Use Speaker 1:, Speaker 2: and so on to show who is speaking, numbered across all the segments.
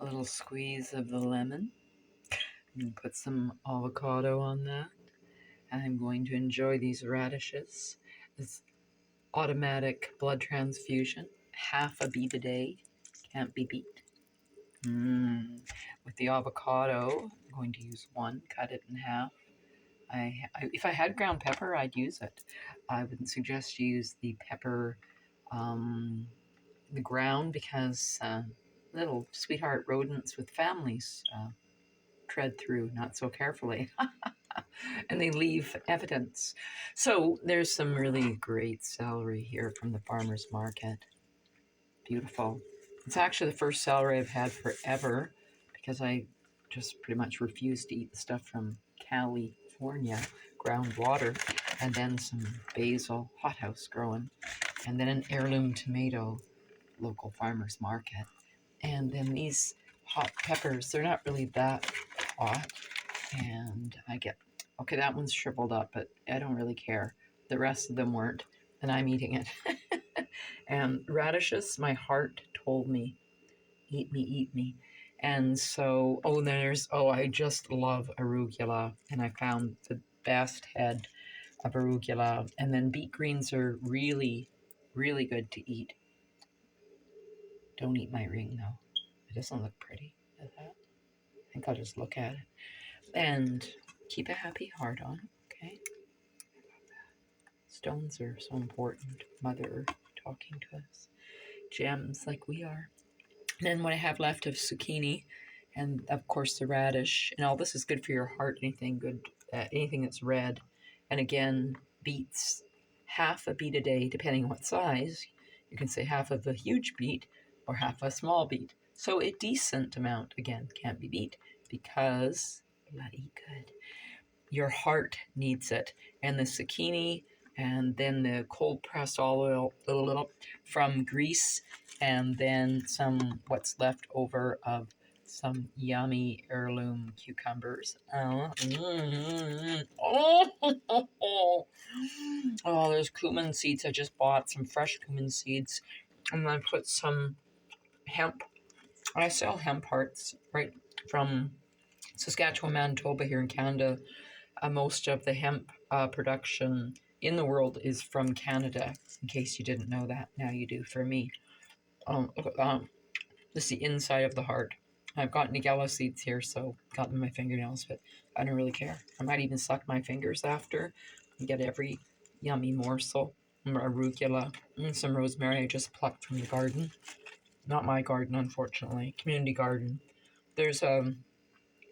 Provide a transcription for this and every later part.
Speaker 1: a little squeeze of the lemon. And put some avocado on that. I'm going to enjoy these radishes. It's automatic blood transfusion, half a beet a day, can't be beat. With the avocado, I'm going to use one, cut it in half. If I had ground pepper, I'd use it. I wouldn't suggest you use the pepper, the ground, because little sweetheart rodents with families tread through not so carefully. And they leave evidence. So there's some really great celery here from the farmer's market. Beautiful. It's actually the first celery I've had forever, because I just pretty much refuse to eat the stuff from California, groundwater, and then some basil, hothouse growing, and then an heirloom tomato, local farmer's market. And then these hot peppers, they're not really that hot, and I get, okay, that one's shriveled up, but I don't really care. The rest of them weren't, and I'm eating it. And radishes, my heart told me, eat me, eat me. And so, I just love arugula, and I found the best head of arugula. And then beet greens are really, really good to eat. Don't eat my ring, though. It doesn't look pretty, does that? I think I'll just look at it. And keep a happy heart on, okay? Stones are so important. Mother Earth talking to us. Gems like we are. And then what I have left of zucchini, and of course the radish, and all this is good for your heart. Anything good, anything that's red. And again, beets, half a beet a day, depending on what size. You can say half of a huge beet or half a small beet. So a decent amount, again, can't be beat, because bloody good. Your heart needs it. And the zucchini, and then the cold pressed olive oil from Greece, and then some what's left over of some yummy heirloom cucumbers. Oh, there's cumin seeds. I just bought some fresh cumin seeds, and then I put some hemp. I sell hemp hearts right from Saskatchewan, Manitoba here in Canada. Most of the hemp production in the world is from Canada, in case you didn't know that. Now you do for me. Look at that. This is the inside of the heart. I've got Nigella seeds here, so got them in my fingernails, but I don't really care. I might even suck my fingers after and get every yummy morsel. Arugula, and some rosemary I just plucked from the garden. Not my garden, unfortunately. Community garden. There's a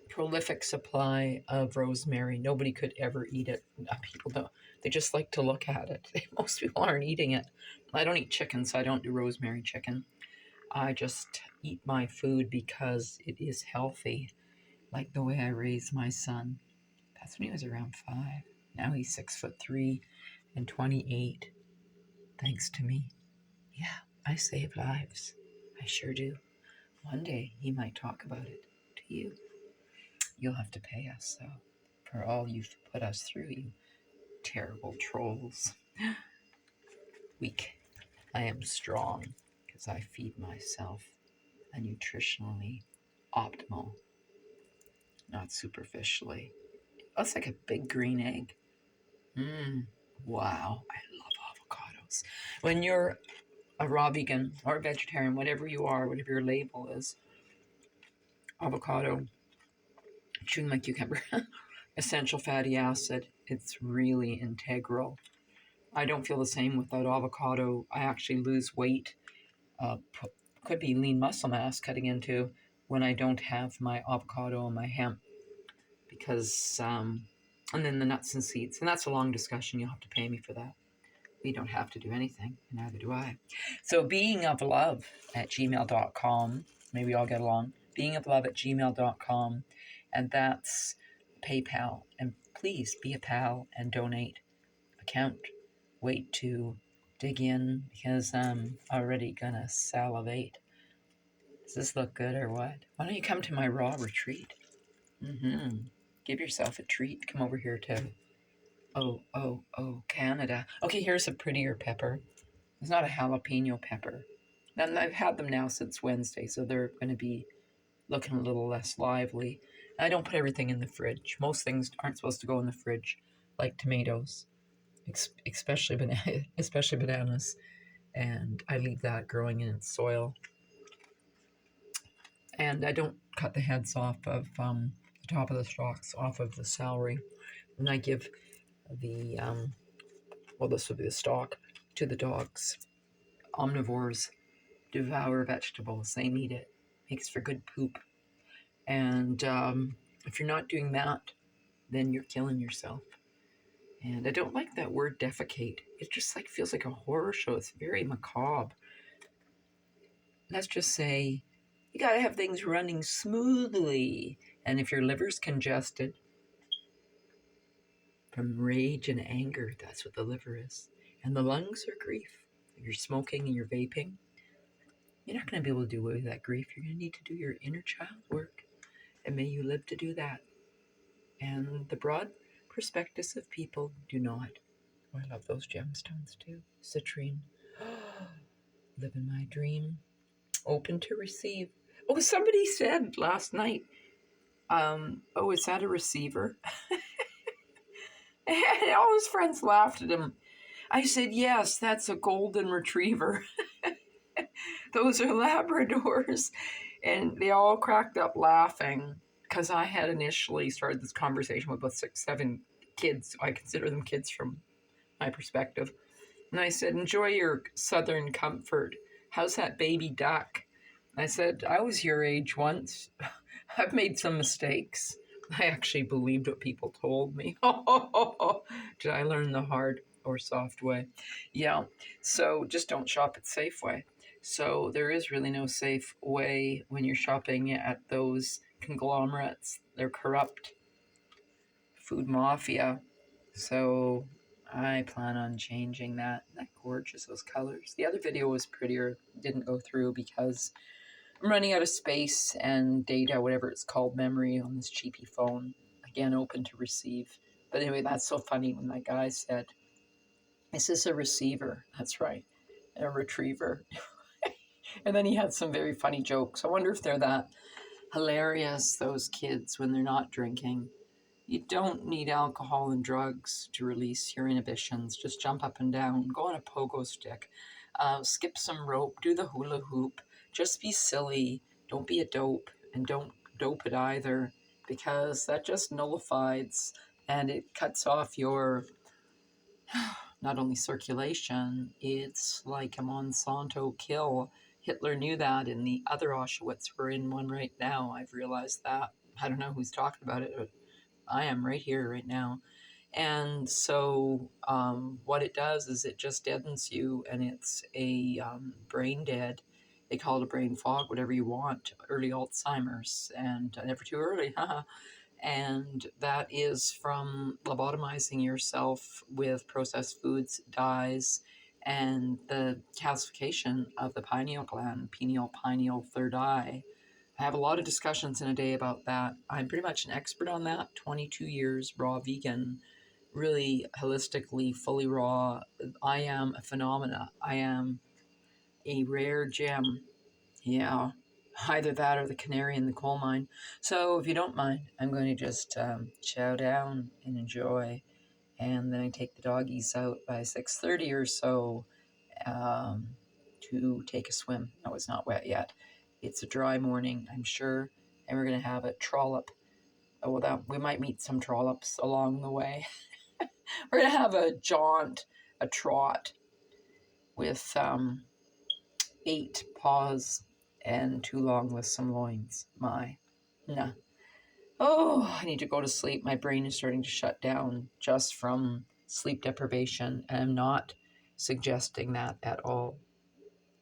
Speaker 1: prolific supply of rosemary. Nobody could ever eat it. People don't. They just like to look at it. Most people aren't eating it. I don't eat chicken, so I don't do rosemary chicken. I just eat my food because it is healthy, like the way I raised my son. That's when he was around 5. Now he's 6'3" and 28. Thanks to me. Yeah, I save lives. I sure do. One day he might talk about it to you. You'll have to pay us, though, for all you've put us through, you terrible trolls. Weak. I am strong, because I feed myself a nutritionally optimal, not superficially. That's like a big green egg. Wow, I love avocados. When you're a raw vegan or a vegetarian, whatever you are, whatever your label is, avocado, chewing my cucumber, essential fatty acid, it's really integral. I don't feel the same without avocado. I actually lose weight. Could be lean muscle mass cutting into when I don't have my avocado and my hemp, because and then the nuts and seeds, and that's a long discussion. You'll have to pay me for that. We don't have to do anything, and neither do I. So beingoflove@gmail.com. Maybe I'll get along. beingoflove@gmail.com, and that's PayPal. And please be a pal and donate. I can't wait to dig in, because I'm already gonna salivate. Does this look good or what? Why don't you come to my raw retreat? Give yourself a treat. Come over here to Canada. Okay, here's a prettier pepper. It's not a jalapeno pepper. And I've had them now since Wednesday, so they're going to be looking a little less lively. I don't put everything in the fridge. Most things aren't supposed to go in the fridge, like tomatoes, especially especially bananas. And I leave that growing in its soil. And I don't cut the heads off of the top of the stalks off of the celery. And I give the this would be the stalk to the dogs. Omnivores devour vegetables; they need it. Makes for good poop. And if you're not doing that, then you're killing yourself. And I don't like that word defecate. It just like feels like a horror show. It's very macabre. Let's just say you got to have things running smoothly. And if your liver's congested from rage and anger, that's what the liver is. And the lungs are grief. If you're smoking and you're vaping, you're not going to be able to do away with that grief. You're going to need to do your inner child work. And may you live to do that. And the broad prospectus of people do not. Oh, I love those gemstones too. Citrine. Living my dream. Open to receive. Oh, somebody said last night, is that a receiver? And all his friends laughed at him. I said, yes, that's a golden retriever. Those are Labradors. And they all cracked up laughing because I had initially started this conversation with about 6, 7 kids. I consider them kids from my perspective. And I said, enjoy your southern comfort. How's that baby duck? I said, I was your age once. I've made some mistakes. I actually believed what people told me. Did I learn the hard or soft way? Yeah. So just don't shop at Safeway. So there is really no safe way when you're shopping at those conglomerates. They're corrupt. Food mafia. So I plan on changing that. Isn't that gorgeous, those colors? The other video was prettier. Didn't go through because I'm running out of space and data, whatever it's called, memory on this cheapy phone. Again, open to receive. But anyway, that's so funny when that guy said, is this a receiver? That's right, a retriever. And then he had some very funny jokes. I wonder if they're that hilarious, those kids, when they're not drinking. You don't need alcohol and drugs to release your inhibitions. Just jump up and down, go on a pogo stick, skip some rope, do the hula hoop. Just be silly. Don't be a dope, and don't dope it either, because that just nullifies and it cuts off your not only circulation, it's like a Monsanto kill. Hitler knew that in the other Auschwitz. We're in one right now. I've realized that. I don't know who's talking about it, but I am right here, right now. And so what it does is it just deadens you, and it's a brain dead. They call it a brain fog, whatever you want, early Alzheimer's, and never too early. And that is from lobotomizing yourself with processed foods, dyes, and the calcification of the pineal gland, pineal, third eye. I have a lot of discussions in a day about that. I'm pretty much an expert on that. 22 years raw vegan, really holistically, fully raw. I am a phenomena. I am a rare gem. Yeah, either that or the canary in the coal mine. So if you don't mind, I'm going to just chow down and enjoy. And then I take the doggies out by 6:30 or so to take a swim. No, it's not wet yet. It's a dry morning, I'm sure, and we're going to have a trollop. Oh, well, we might meet some trollops along the way. We're going to have a jaunt, a trot with 8 paws and 2 long with some loins. Nah. Oh, I need to go to sleep. My brain is starting to shut down just from sleep deprivation, and I'm not suggesting that at all.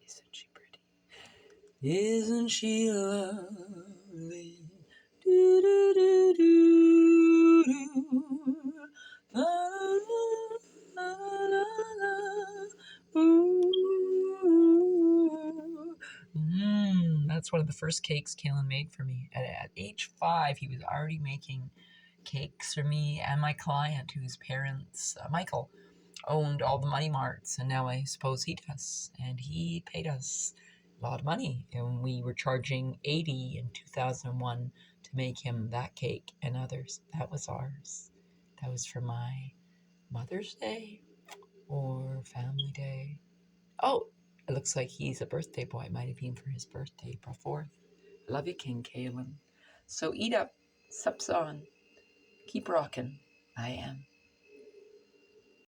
Speaker 1: Isn't she pretty? Isn't she lovely? Do, do, do, do, do. La, la, la, la. Ooh. That's one of the first cakes Kalen made for me. At age 5, he was already making cakes for me and my client, whose parents, Michael, owned all the money marts, and now I suppose he does. And he paid us a lot of money. And we were charging $80 in 2001 to make him that cake and others. That was ours. That was for my Mother's Day or Family Day. Oh, it looks like he's a birthday boy. It might have been for his birthday, April 4th. I love you, King Kalen. So eat up, sups on, keep rocking. I am.